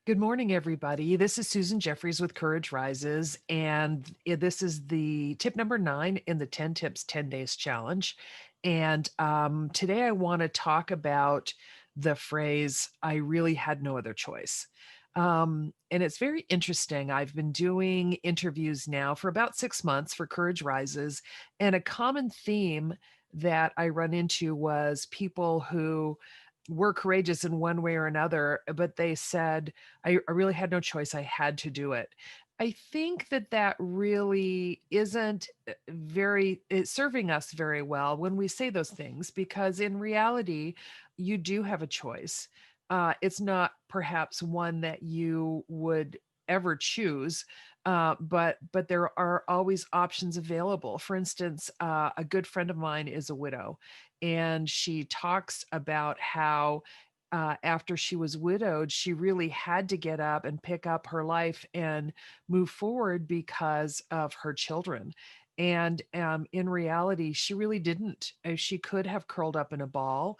Good morning, everybody. This is Susan Jeffries with Courage Rises, and this is the tip number 9 in the 10 Tips 10 Days Challenge. And today I want to talk about the phrase, I really had no other choice. And it's very interesting. I've been doing interviews now for about 6 months for Courage Rises, and a common theme that I run into was people who were courageous in one way or another, but they said, I really had no choice. I had to do it. I think that that really isn't it's serving us very well when we say those things, because in reality, you do have a choice. It's not perhaps one that you would ever choose, but there are always options available. For instance, a good friend of mine is a widow, and she talks about how after she was widowed, she really had to get up and pick up her life and move forward because of her children. And in reality, she really didn't. She could have curled up in a ball.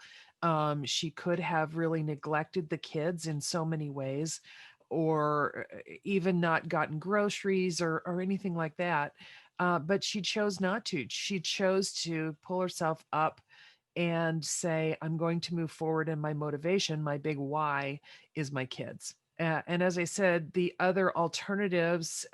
She could have really neglected the kids in so many ways, or even not gotten groceries or anything like that. But she chose not to. She chose to pull herself up and say, I'm going to move forward. And my motivation, my big why, is my kids. And as I said, the other alternatives,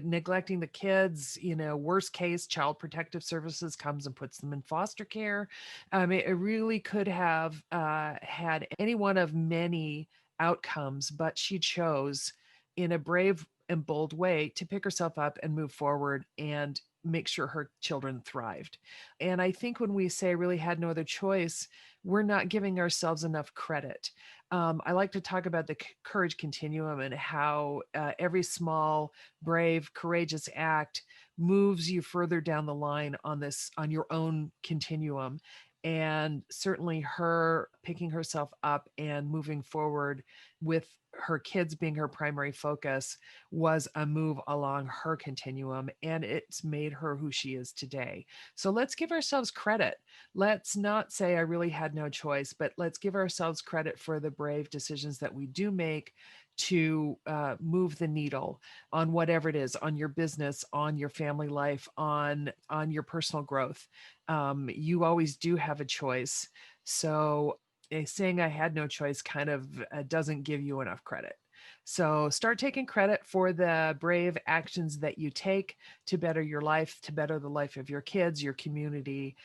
neglecting the kids, worst case, Child Protective Services comes and puts them in foster care. It really could have had any one of many outcomes, but she chose in a brave and bold way to pick herself up and move forward and make sure her children thrived. And I think when we say really had no other choice, we're not giving ourselves enough credit. I like to talk about the courage continuum and how every small, brave, courageous act moves you further down the line on your own continuum. And certainly her picking herself up and moving forward with her kids being her primary focus was a move along her continuum, and it's made her who she is today. So let's give ourselves credit. Let's not say I really had no choice, but let's give ourselves credit for the brave decisions that we do make to move the needle on whatever it is, on your business, on your family life, on your personal growth. You always do have a choice. So saying I had no choice kind of doesn't give you enough credit. So start taking credit for the brave actions that you take to better your life, to better the life of your kids, your community,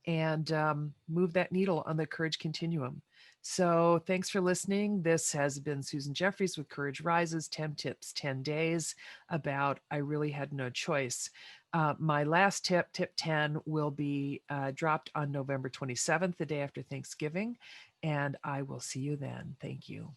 and move that needle on the courage continuum. So thanks for listening. This has been Susan Jeffries with Courage Rises, 10 Tips, 10 Days, about I really had no choice. My last tip, tip 10, will be dropped on November 27th, the day after Thanksgiving, and I will see you then. Thank you.